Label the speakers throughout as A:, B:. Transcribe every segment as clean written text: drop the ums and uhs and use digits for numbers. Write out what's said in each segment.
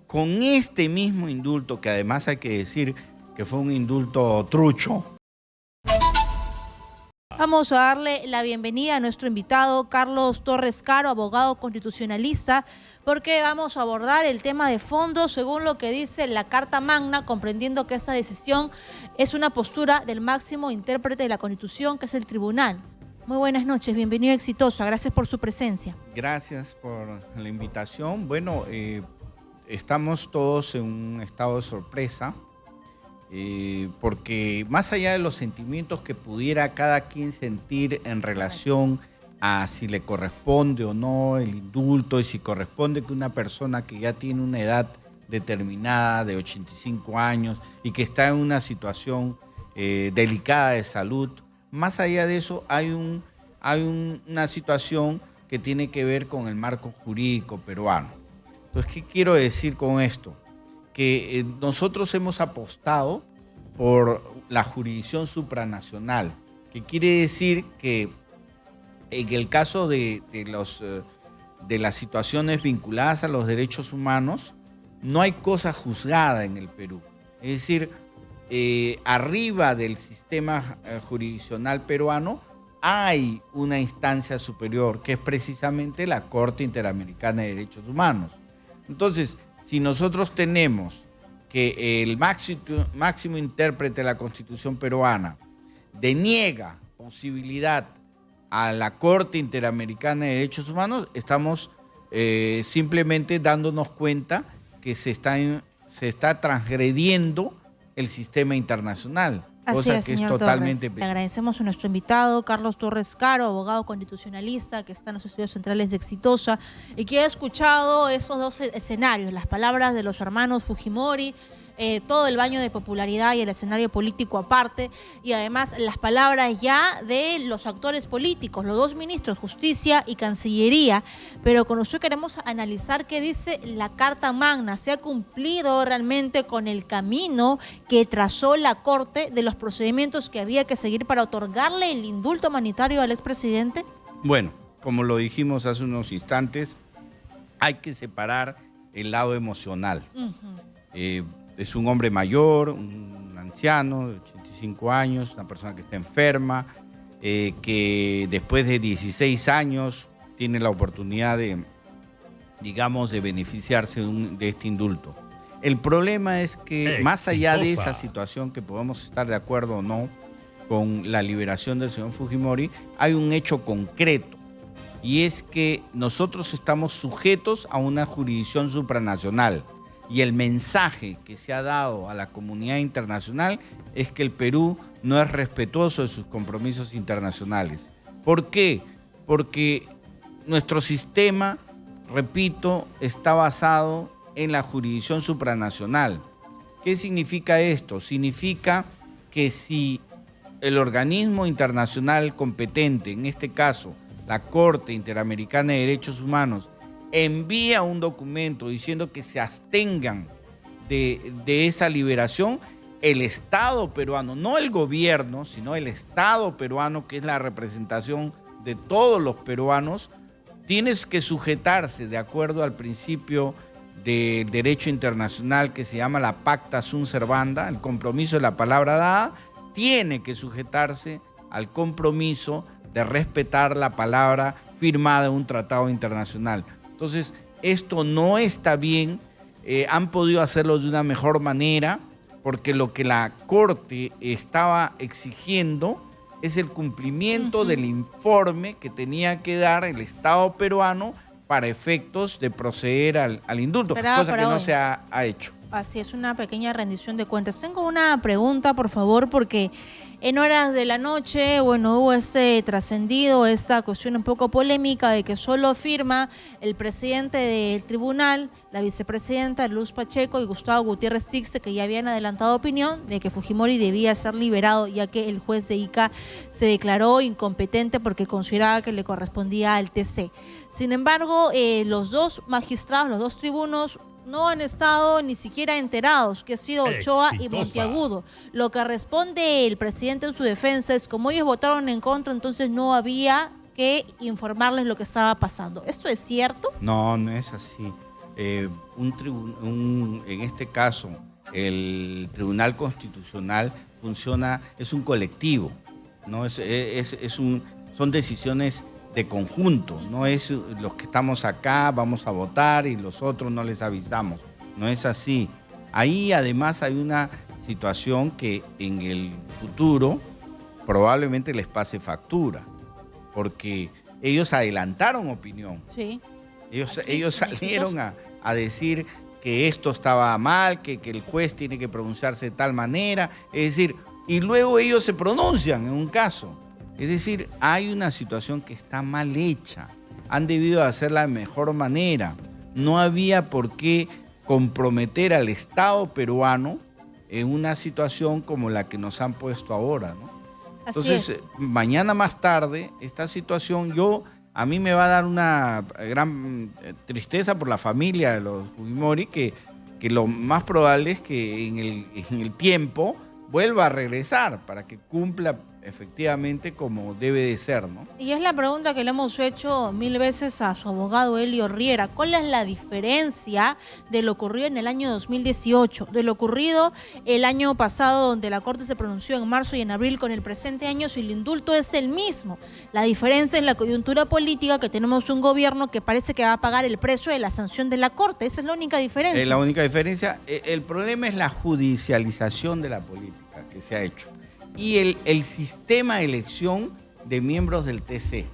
A: con este mismo indulto, que además hay que decir que fue un indulto trucho.
B: Vamos a darle la bienvenida a nuestro invitado, Carlos Torres Caro, abogado constitucionalista, porque vamos a abordar el tema de fondo según lo que dice la Carta Magna, comprendiendo que esa decisión es una postura del máximo intérprete de la Constitución, que es el Tribunal. Muy buenas noches, bienvenido a Exitosa, gracias por su presencia.
A: Gracias por la invitación. Bueno, estamos todos en un estado de sorpresa, porque más allá de los sentimientos que pudiera cada quien sentir en relación a si le corresponde o no el indulto y si corresponde que una persona que ya tiene una edad determinada de 85 años y que está en una situación delicada de salud, más allá de eso hay una situación que tiene que ver con el marco jurídico peruano. Entonces, ¿qué quiero decir con esto? Que nosotros hemos apostado por la jurisdicción supranacional, que quiere decir que en el caso de las situaciones vinculadas a los derechos humanos, no hay cosa juzgada en el Perú. Es decir, arriba del sistema jurisdiccional peruano hay una instancia superior, que es precisamente la Corte Interamericana de Derechos Humanos. Entonces, si nosotros tenemos que el máximo intérprete de la Constitución peruana deniega posibilidad a la Corte Interamericana de Derechos Humanos, estamos simplemente dándonos cuenta que se está transgrediendo el sistema internacional.
B: Así es, señor Torres. Le agradecemos a nuestro invitado, Carlos Torres Caro, abogado constitucionalista, que está en los estudios centrales de Exitosa y que ha escuchado esos dos escenarios, las palabras de los hermanos Fujimori, todo el baño de popularidad y el escenario político aparte, y además las palabras ya de los actores políticos, los dos ministros, Justicia y Cancillería. Pero con usted queremos analizar qué dice la Carta Magna. ¿Se ha cumplido realmente con el camino que trazó la Corte de los procedimientos que había que seguir para otorgarle el indulto humanitario al expresidente?
A: Bueno, como lo dijimos hace unos instantes, hay que separar el lado emocional. Es un hombre mayor, un anciano de 85 años, una persona que está enferma, que después de 16 años tiene la oportunidad de, digamos, de beneficiarse de este indulto. El problema es que más allá de esa situación, que podemos estar de acuerdo o no con la liberación del señor Fujimori, hay un hecho concreto, y es que nosotros estamos sujetos a una jurisdicción supranacional. Y el mensaje que se ha dado a la comunidad internacional es que el Perú no es respetuoso de sus compromisos internacionales. ¿Por qué? Porque nuestro sistema, repito, está basado en la jurisdicción supranacional. ¿Qué significa esto? Significa que si el organismo internacional competente, en este caso la Corte Interamericana de Derechos Humanos, envía un documento diciendo que se abstengan de esa liberación, el Estado peruano, no el gobierno, sino el Estado peruano, que es la representación de todos los peruanos, tiene que sujetarse de acuerdo al principio del derecho internacional que se llama la Pacta Sunt Servanda, el compromiso de la palabra dada, tiene que sujetarse al compromiso de respetar la palabra firmada en un tratado internacional. Entonces, esto no está bien, han podido hacerlo de una mejor manera, porque lo que la Corte estaba exigiendo es el cumplimiento del informe que tenía que dar el Estado peruano para efectos de proceder al indulto, cosa que no se ha hecho.
B: Así es, una pequeña rendición de cuentas. Tengo una pregunta, por favor, porque en horas de la noche, bueno, hubo trascendido esta cuestión un poco polémica de que solo firma el presidente del tribunal, la vicepresidenta Luz Pacheco y Gustavo Gutiérrez Tixte, que ya habían adelantado opinión de que Fujimori debía ser liberado, ya que el juez de Ica se declaró incompetente porque consideraba que le correspondía al TC. Sin embargo, los dos magistrados, los dos tribunos, no han estado ni siquiera enterados que ha sido Ochoa y Monteagudo. Lo que responde el presidente en su defensa es: como ellos votaron en contra, entonces no había que informarles lo que estaba pasando. ¿Esto es cierto?
A: No, no es así. en este caso, el Tribunal Constitucional es un colectivo, ¿no? Son decisiones de conjunto, no es los que estamos acá vamos a votar y los otros no les avisamos, no es así. Ahí además hay una situación que en el futuro probablemente les pase factura, porque ellos adelantaron opinión.
B: Sí.
A: Ellos salieron a decir que esto estaba mal, que el juez tiene que pronunciarse de tal manera, es decir, y luego ellos se pronuncian en un caso. Es decir, hay una situación que está mal hecha. Han debido hacerla de mejor manera. No había por qué comprometer al Estado peruano en una situación como la que nos han puesto ahora, ¿no? Entonces, mañana más tarde, esta situación, a mí me va a dar una gran tristeza por la familia de los Fujimori, que lo más probable es que en el tiempo vuelva a regresar para que cumpla efectivamente como debe de ser, ¿no?
B: Y es la pregunta que le hemos hecho 1000 veces a su abogado Elio Riera. ¿Cuál es la diferencia de lo ocurrido en el año 2018, de lo ocurrido el año pasado, donde la Corte se pronunció en marzo y en abril, con el presente año, si el indulto es el mismo? La diferencia es la coyuntura política, que tenemos un gobierno que parece que va a pagar el precio de la sanción de la Corte. Esa es la única diferencia.
A: La única diferencia. El problema es la judicialización de la política que se ha hecho. Y el sistema de elección de miembros del TC.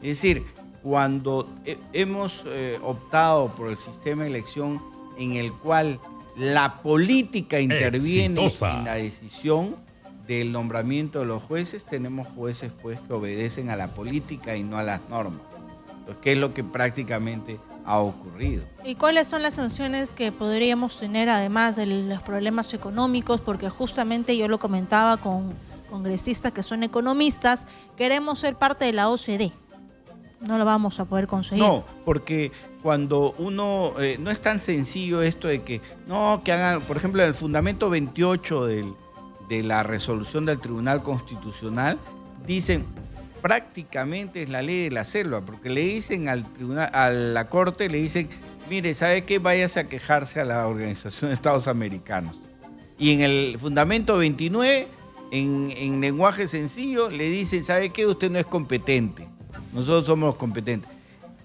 A: Es decir, cuando hemos optado por el sistema de elección en el cual la política interviene en la decisión del nombramiento de los jueces, tenemos jueces pues que obedecen a la política y no a las normas. Entonces, ¿qué es lo que prácticamente ha ocurrido?
B: ¿Y cuáles son las sanciones que podríamos tener, además de los problemas económicos? Porque justamente yo lo comentaba con congresistas que son economistas, queremos ser parte de la OCDE. No lo vamos a poder conseguir.
A: No, porque cuando uno, no es tan sencillo esto de que hagan, por ejemplo, el fundamento 28 de la resolución del Tribunal Constitucional, dicen, prácticamente es la ley de la selva, porque le dicen al tribunal, a la Corte, le dicen, mire, ¿sabe qué? Váyase a quejarse a la Organización de Estados Americanos. Y en el fundamento 29, en lenguaje sencillo, le dicen, ¿sabe qué? Usted no es competente. Nosotros somos los competentes.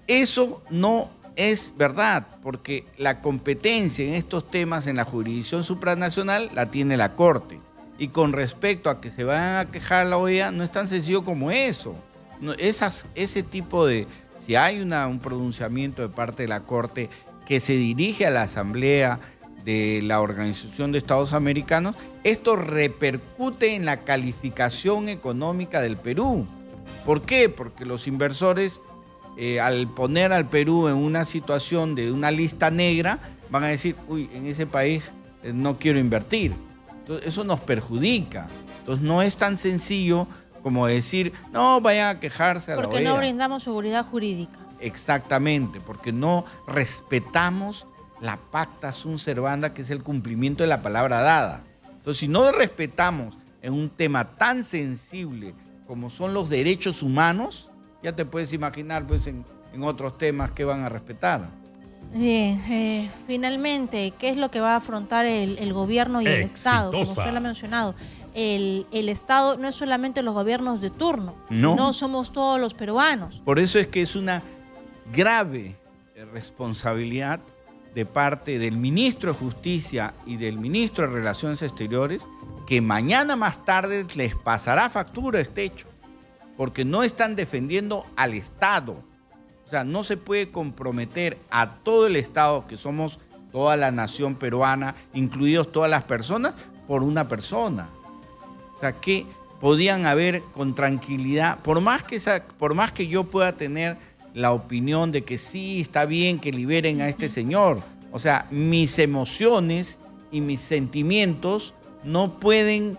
A: Eso no es verdad, porque la competencia en estos temas en la jurisdicción supranacional la tiene la Corte. Y con respecto a que se vayan a quejar a la OEA, no es tan sencillo como eso. No, ese tipo de... Si hay un pronunciamiento de parte de la Corte que se dirige a la Asamblea de la Organización de Estados Americanos, esto repercute en la calificación económica del Perú. ¿Por qué? Porque los inversores, al poner al Perú en una situación de una lista negra, van a decir, uy, en ese país no quiero invertir. Entonces, eso nos perjudica. Entonces, no es tan sencillo como decir, no, vayan a quejarse a la OEA.
B: Porque no brindamos seguridad jurídica.
A: Exactamente, porque no respetamos la pacta sunt servanda, que es el cumplimiento de la palabra dada. Entonces, si no respetamos en un tema tan sensible como son los derechos humanos, ya te puedes imaginar pues en otros temas que van a respetar.
B: Bien, finalmente, ¿qué es lo que va a afrontar el gobierno y el Estado? Como usted lo ha mencionado, el Estado no es solamente los gobiernos de turno, no somos todos los peruanos.
A: Por eso es que es una grave responsabilidad de parte del ministro de Justicia y del ministro de Relaciones Exteriores, que mañana más tarde les pasará factura este hecho, porque no están defendiendo al Estado. O sea, no se puede comprometer a todo el Estado, que somos toda la nación peruana, incluidos todas las personas, por una persona. O sea, que podían haber con tranquilidad, por más que yo pueda tener la opinión de que sí, está bien que liberen a este señor. O sea, mis emociones y mis sentimientos no pueden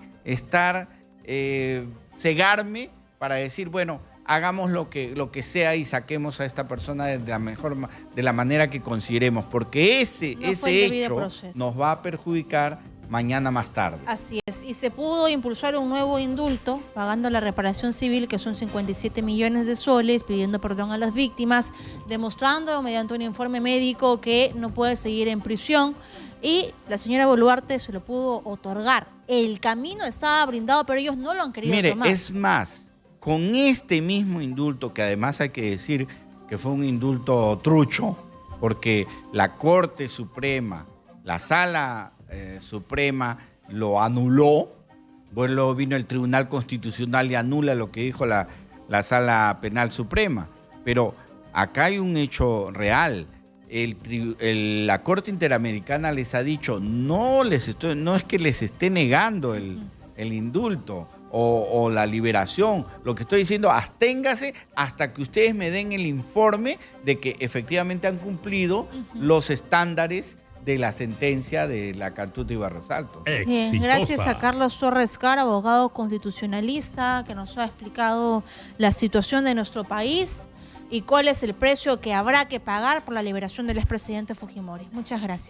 A: cegarme para decir, bueno, hagamos lo que sea y saquemos a esta persona de la manera que consideremos, porque ese hecho nos va a perjudicar mañana más tarde.
B: Así es, y se pudo impulsar un nuevo indulto pagando la reparación civil, que son 57 millones de soles, pidiendo perdón a las víctimas, demostrando mediante un informe médico que no puede seguir en prisión, y la señora Boluarte se lo pudo otorgar. El camino estaba brindado, pero ellos no lo han querido tomar.
A: Mire, es más, con este mismo indulto, que además hay que decir que fue un indulto trucho, porque la Corte Suprema, la Sala Suprema lo anuló, luego vino el Tribunal Constitucional y anula lo que dijo la Sala Penal Suprema. Pero acá hay un hecho real. La Corte Interamericana les ha dicho, no es que les esté negando el indulto o la liberación. Lo que estoy diciendo, absténgase hasta que ustedes me den el informe de que efectivamente han cumplido los estándares de la sentencia de la Cantuta Ibarra Salto.
B: Bien, gracias a Carlos Torres Cara, abogado constitucionalista, que nos ha explicado la situación de nuestro país y cuál es el precio que habrá que pagar por la liberación del expresidente Fujimori. Muchas gracias.